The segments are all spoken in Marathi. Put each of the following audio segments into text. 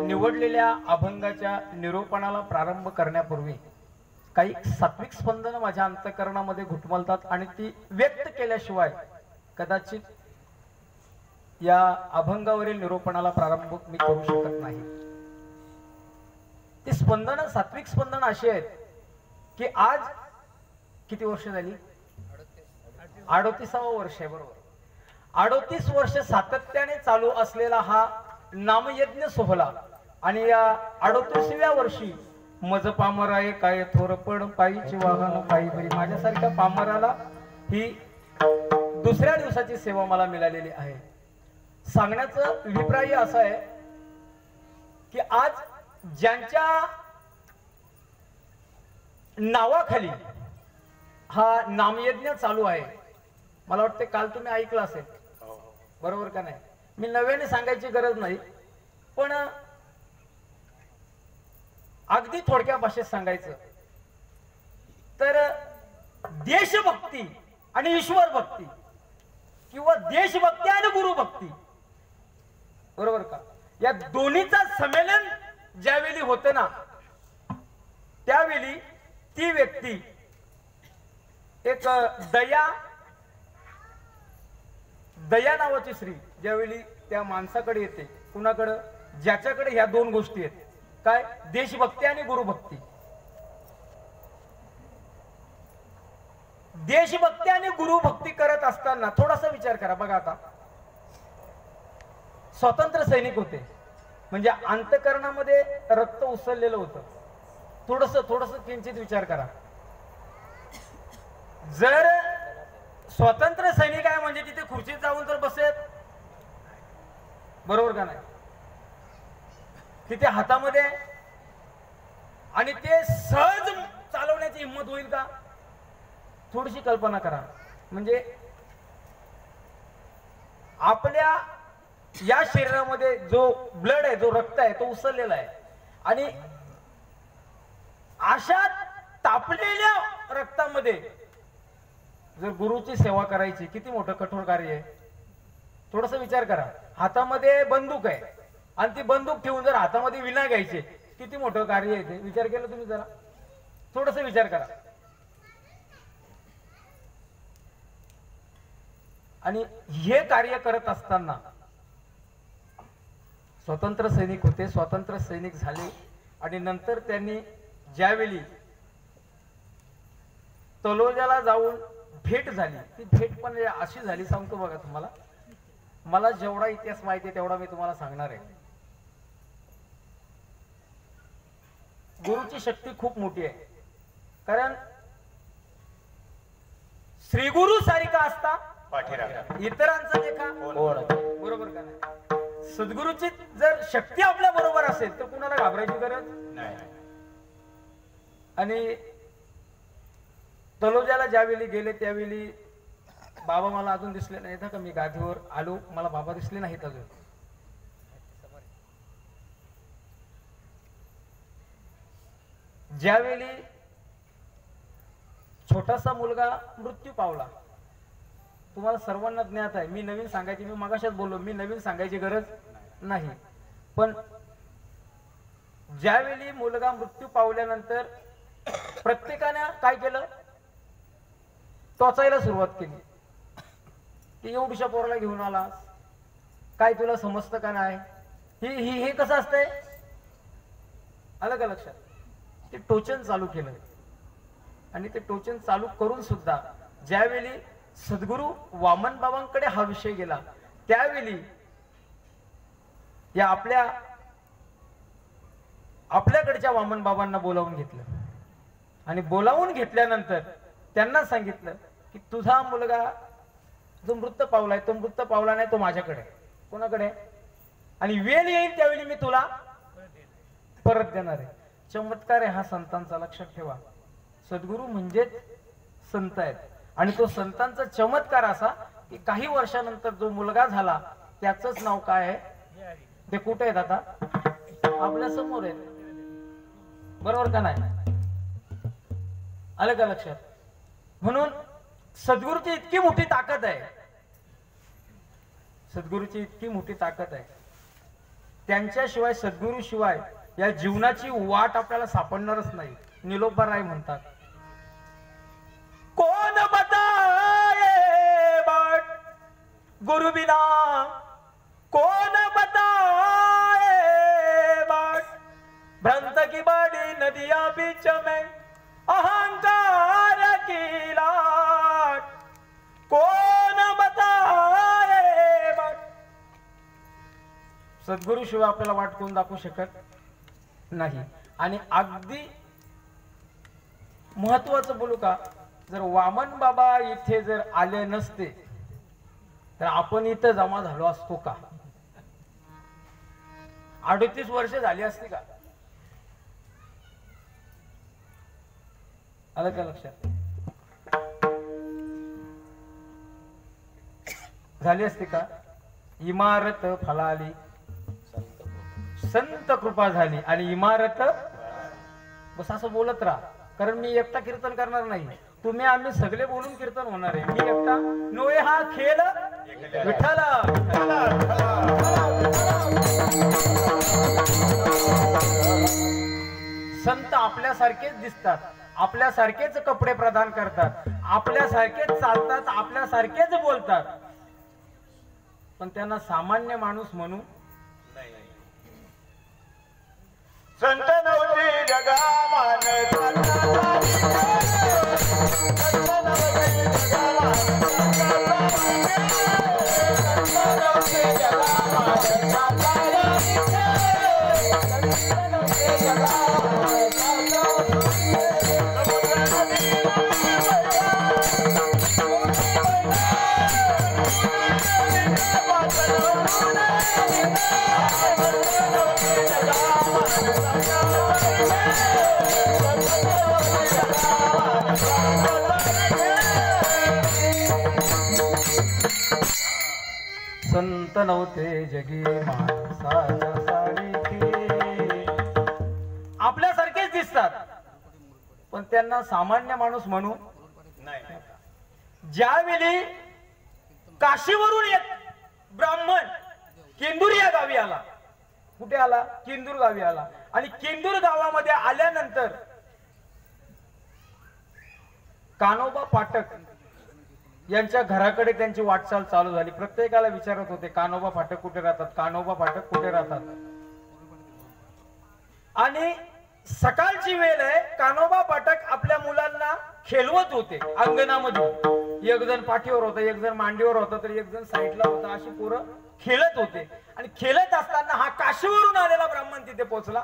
निवडलेल्या अभंगाच्या निरूपणाला प्रारंभ करण्यापूर्वी काही सात्विक स्पंदन माझ्या अंतःकरणामध्ये घुटमळतात आणि ती व्यक्त केल्याशिवाय कदाचित या अभंगावरील निरूपणाला प्रारंभ मी करू शकत नाही। ती स्पंदन सात्विक स्पंदन अशी आहेत की आज किती वर्ष झाली? 38वे वर्ष आहे, बरोबर। 38 वर्ष सातत्याने चालू असलेला हा नामयज्ञ सोहळा आणि या 38व्या वर्षी मज पामराये काय थोरपड पायीची वाहन पायी बरी, माझ्यासारख्या पामराला ही दुसऱ्या दिवसाची सेवा मला मिळालेली आहे। सांगण्याचं अभिप्राय असा आहे की आज ज्यांच्या नावाखाली हा नामयज्ञ चालू आहे, मला वाटते काल तुम्ही ऐकलं असेल, बरोबर का नाही? मी नव्याने सांगायची गरज नाही, पण अगदी थोडक्या भाषेत सांगायचं तर देशभक्ती आणि ईश्वर भक्ती किंवा देशभक्ती आणि गुरुभक्ती, बरोबर का, या दोन्हीचा संमेलन ज्यावेळी होतं ना, त्यावेळी ती व्यक्ती एक दया नावाची स्त्री ज्यावेळी त्या माणसाकडे येते, कुणाकडे? ज्याच्याकडे ह्या दोन गोष्टी आहेत, काय? देशभक्ती आणि गुरुभक्ती। देशभक्ती आणि गुरुभक्ती करत असताना थोडासा विचार करा बघा। आता स्वतंत्र सैनिक होते, म्हणजे अंतःकरणामध्ये रक्त उसळलेलं होतं। थोडस किंचित विचार करा, जर स्वतंत्र सैनिक आहे म्हणजे तिथे खुर्चीत जाऊन तर बसेल, बरोबर का नाही? तिथे हातामध्ये आणि ते सहज चालवण्याची हिंमत होईल का? थोडीशी कल्पना करा। म्हणजे आपल्या या शरीरामध्ये जो ब्लड आहे, जो रक्त आहे, तो उसळलेला आहे आणि अशा तापलेल्या रक्तामध्ये जर गुरुची सेवा करायची, किती मोठं कठोर कार्य आहे। थोडस विचार करा, हातामध्ये बंदूक आहे आणि ती बंदूक ठेवून जर हातामध्ये विना घ्यायचे, किती मोठं कार्य आहे ते। विचार केला तुम्ही? जरा थोडस विचार करा। आणि हे कार्य करत असताना स्वतंत्र सैनिक होते, स्वतंत्र सैनिक झाले आणि नंतर त्यांनी ज्यावेळी तलोजाला जाऊन भेट झाली, ती भेट पण अशी झाली, सांगतो बघा तुम्हाला। मला जेवढा इतिहास माहिती आहे तेवढा मी तुम्हाला सांगणार आहे। गुरुची शक्ती खूप मोठी आहे, कारण श्री गुरु सारिका असता इतरांचा लेखा, बरोबर का नाही? सद्गुरूची जर शक्ती आपल्या बरोबर असेल तर कुणाला घाबरायची गरज नाही। आणि तलोजाला ज्यावेळी गेले त्यावेळी बाबा मला अजून दिसले नाहीत का, मी गादीवर आलो, मला बाबा दिसले नाहीत अजून। ज्यावेळी छोटासा मुलगा मृत्यू पावला, तुम्हाला सर्वांना ज्ञात आहे, मी नवीन सांगायची, मी मगाशीच बोललो, मी नवीन सांगायची गरज नाही, पण ज्यावेळी मुलगा मृत्यू पावल्यानंतर प्रत्येकाने काय केलं? टोचायला सुरुवात केली की एवढ्या पोराला घेऊन आलास, काय तुला समजतं का नाही? हे कसं असतंय? आलं का लक्षात? ते टोचन चालू केलं आणि ते टोचन चालू करून सुद्धा ज्यावेळी सद्गुरू वामन बाबांकडे हा विषय गेला, त्यावेळी या आपल्याकडच्या वामन बाबांना बोलावून घेतलं आणि बोलावून घेतल्यानंतर त्यांना सांगितलं की तुझा मुलगा जो मृत पावलाय, तो मृत पावला नाही, तो माझ्याकडे। कोणाकडे? आणि वेळ येईल त्यावेळी मी तुला परत देणार आहे। चमत्कार आहे हा संतांचा, लक्षात ठेवा। सद्गुरू म्हणजेच संत आहेत आणि तो संतांचा चमत्कार असा की काही वर्षानंतर जो मुलगा झाला त्याचंच नाव काय आहे? ते कुठे आहेत? आता आपल्या समोर आहेत, बरोबर का नाही? आलं का लक्षात? म्हणून सद्गुरूची इतकी मोठी ताकद आहे, सद्गुरूची इतकी मोठी ताकद आहे, त्यांच्याशिवाय सद्गुरूशिवाय या जीवनाची वाट आपल्याला सापडणारच नाही. निलोफर राय म्हणतात, कोण बताए बाट गुरु बिना, कोण बताए बाट, भ्रांत की बड़ी नदिया बीच में अहंकार की लाट, कोण बताए बाट. सद्गुरु शिवाय आपल्याला वाट कोण दाखवू शकत नाही. आणि अगदी महत्वाचं बोलू का, जर वामन बाबा इथे जर आले नसते तर आपण इथं जमा झालो असतो का? 38 वर्ष झाली असती का? आलं का लक्षात? झाली असती का? इमारत फलाली, संत कृपा झाली आणि इमारत. बस असं बोलत राहा, कारण मी एकटा कीर्तन करणार नाही, तुम्ही आम्ही सगळे बोलून कीर्तन होणार आहे. मी एकटा नोए हा खेळ विठ्ठल. संत आपल्यासारखेच दिसतात, आपल्यासारखेच कपडे प्रदान करतात, आपल्यासारखेच चालतात, आपल्यासारखेच बोलतात, पण त्यांना सामान्य माणूस म्हणून संत नव्हते जगा मान संत नव्हते जगी माणसाच्या सारखे. आपल्यासारखेच दिसतात पण त्यांना सामान्य माणूस म्हणून नाही. ज्यावेळी काशीवरून एक ब्राह्मण केंदूर या गावी आला, कुठे आला? केंदूर गावी आला. आणि केंदूर गावामध्ये आल्यानंतर कान्होबा पाठक यांच्या घराकडे त्यांची वाटचाल चालू झाली. प्रत्येकाला विचारत होते, कान्होबा फाटक कुठे राहतात, कान्होबा फाटक कुठे राहतात. आणि सकाळची वेळ आहे, कान्होबा फाटक आपल्या मुलांना खेळवत होते अंगणामध्ये. एक जण पाठीवर होता, एक जण मांडीवर होता, तर एक जण साईडला होता. अशी पोरं खेळत होते. आणि खेळत असताना हा काशीवरून आलेला ब्राह्मण तिथे पोहोचला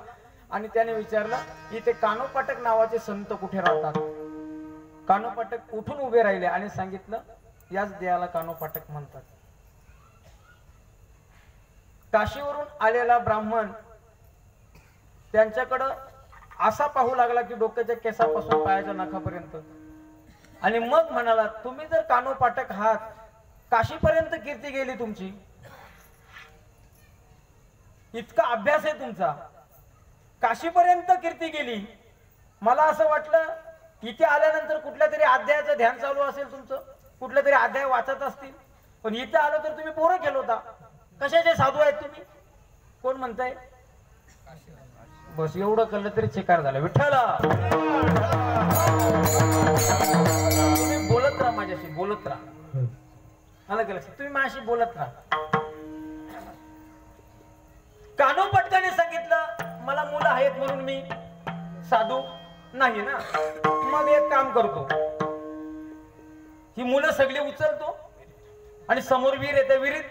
आणि त्याने विचारलं, इथे कान्होबा फाटक नावाचे संत कुठे राहतात. कान्होबा फाटक उठून उभे राहिले आणि सांगितलं, याच देहाला कान्होबा फाटक म्हणतात. काशीवरून आलेला ब्राह्मण त्यांच्याकडं असा पाहू लागला की डोक्याच्या केसापासून पायाच्या नखापर्यंत. आणि मग म्हणाला, तुम्ही जर कान्होबा फाटक आहात, काशीपर्यंत कीर्ती गेली तुमची, इतका अभ्यास आहे तुमचा, काशीपर्यंत कीर्ती गेली. मला असं वाटलं इथे आल्यानंतर कुठल्या तरी अध्यायाचं ध्यान चालू असेल तुमचं, कुठल्या तरी अध्याय वाचत असतील, पण इथे आलो तर तुम्ही पोरं खेळवता. कशाचे साधू आहेत तुम्ही? कोण म्हणताय? बस एवढं कळलं तरी चिकार झाला. विठ्ठला, तुम्ही बोलत राहा, माझ्याशी बोलत राहा. आलं का लक्षात? तुम्ही माझ्याशी बोलत राहा. कान्होबा फाटकाने सांगितलं, मला मुलं आहेत म्हणून मी साधू नाही ना. मग एक काम करतो, ही मुलं सगळी उचलतो आणि समोर विहीर आहे, त्या विहिरीत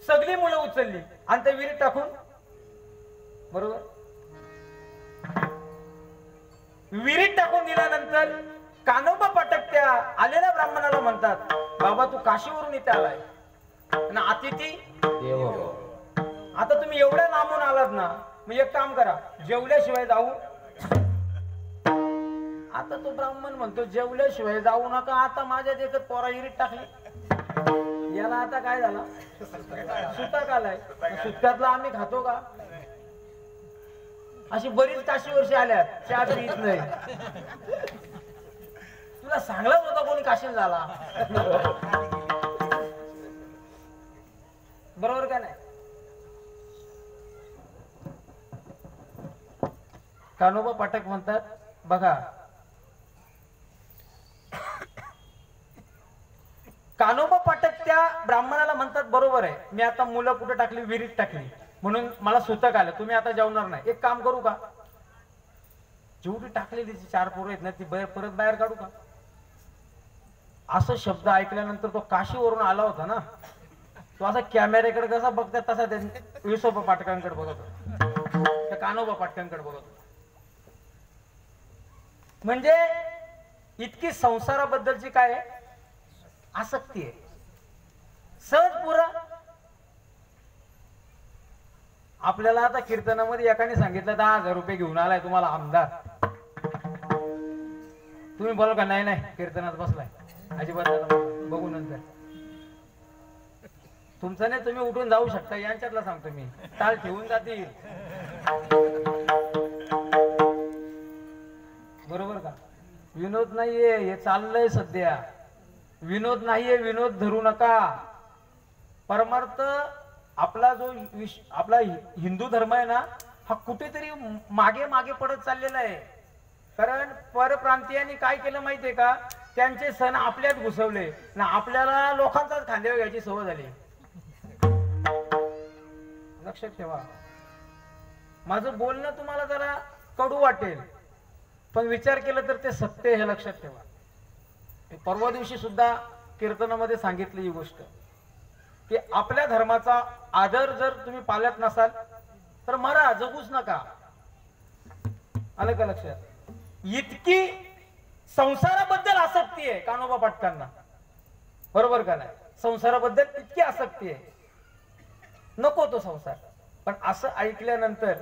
सगळी मुलं उचलली आणि त्या विहिरीत टाकून, बरोबर, विहिरीत टाकून दिल्यानंतर कान्होबा फाटक त्या आलेल्या ब्राह्मणाला म्हणतात, बाबा तू काशीवरून इथे आलाय आणि अतिथी देवो. आता तुम्ही एवढ्या लांबून आलात ना, मग एक काम करा, जेवल्याशिवाय जाऊ. आता तो ब्राह्मण म्हणतो, जेवल्याशिवाय जाऊ नका. आता माझ्या देखत पोरा विहिरीत टाकली, याला आता काय झाला? सुताक आलाय. सुतकातला आम्ही खातो का? अशी बरीच काशी वर्षी आल्यात, चहा पीत नाही. तुला सांगलाच होता कोणी काशील झाला. बरोबर का नाही? कान्होबा पाठक म्हणतात बघा, कान्होबा पाठक त्या ब्राह्मणाला म्हणतात बरोबर आहे, मी आता मुलं कुठे टाकली, विहिरीत टाकली म्हणून मला सुतक आलं, तुम्ही आता जेवणार नाही, एक काम करू का, जेवढी टाकलेली जी 4 पोरं आहेत ना ती परत बाहेर काढू का? असं शब्द ऐकल्यानंतर तो काशीवरून आला होता ना, तो असा कॅमेऱ्याकडे कसा बघतात तसा त्या विसोबा पाटकांकडे बघत होता, त्या कान्होबा पाटकांकडे बघत होता. म्हणजे इतकी संसाराबद्दलची काय आहे? आसक्ती आहे. सहज पुरा आपल्याला आता कीर्तनामध्ये एकाने सांगितलं 10,000 रुपये घेऊन आलाय तुम्हाला आमदार, तुम्ही बोला का नाही नाही कीर्तनात बसलाय, अजिबात बघू नंतर तुमचं नाही, तुम्ही उठून जाऊ शकता, यांच्यातला सांगतो मी, टाळ ठेवून जातील. बरोबर का? विनोद नाहीये हे चाललंय सध्या, विनोद नाहीये, विनोद धरू नका. परमार्थ आपला जो आपला हिंदू धर्म आहे ना हा कुठेतरी मागे मागे पडत चाललेला आहे. कारण परप्रांतीयांनी काय केलं माहितीये का, त्यांचे सण आपल्यात घुसवले ना, आपल्याला लोकांचाच खांद्यावर घ्यायची सवय झाली. लक्षात ठेवा, माझं बोलणं तुम्हाला जरा कडू वाटेल पण विचार केला तर ते सत्य हे लक्षात ठेवा. परवा दिवशी सुद्धा कीर्तनामध्ये सांगितली ही गोष्ट की आपल्या धर्माचा आदर जर तुम्ही पाळत नसाल तर मरा, जगूच नका. आलं का लक्षात? इतकी संसाराबद्दल आसक्ती आहे कान्होबा पाटकांना, बरोबर का नाही? संसाराबद्दल इतकी आसक्ती आहे, नको तो संसार. पण असं ऐकल्यानंतर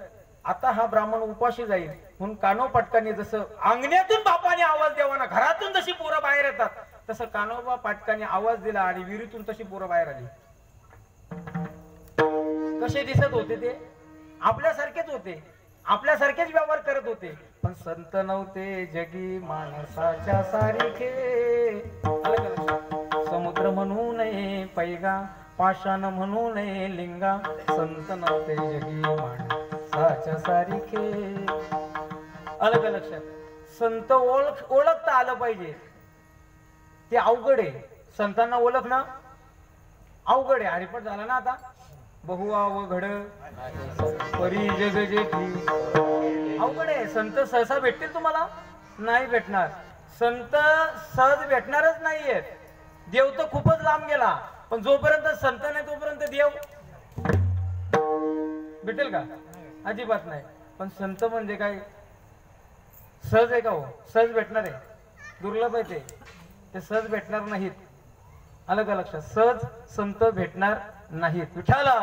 आता हा ब्राह्मण उपाशी जाईल म्हणून कान्हो पाटकांनी जसं अंगण्यातून बापाने आवाज द्यावा, घरातून जशी पोरं बाहेर येतात तसं कान्होबा पाटकांनी आवाज दिला आणि विहिरीतून तशी पोरं बाहेर आली. कसे दिसत होते ते? आपल्यासारखेच होते, आपल्यासारखेच व्यवहार करत होते. पण संत नव्हते जगी माणसाच्या सारखे. समुद्र म्हणू नये पैगा, पाषाण म्हणू नये लिंगा, संत नव्हते जगी माणसाच्या सारखे. अलग लक्षात. संत ओळखता आलं पाहिजे, ते अवघड आहे. संतांना ओळखणं अवघड आहे. हरिपट झाला ना आता, बहु घड परी जग जेठी, अवघड आहे. संत सहसा भेटतील तुम्हाला? नाही भेटणार. संत सहज भेटणारच नाहीयेत. देव तर खूपच लांब गेला, पण जोपर्यंत संत नाही तोपर्यंत देव भेटेल का? अजिबात नाही. पण संत म्हणजे काय सहज आहे का हो? सहज भेटणार आहे? दुर्लभ आहे ते सहज भेटणार नाहीत. आलं का लक्षात? सहज संत भेटणार नाहीत. विठाला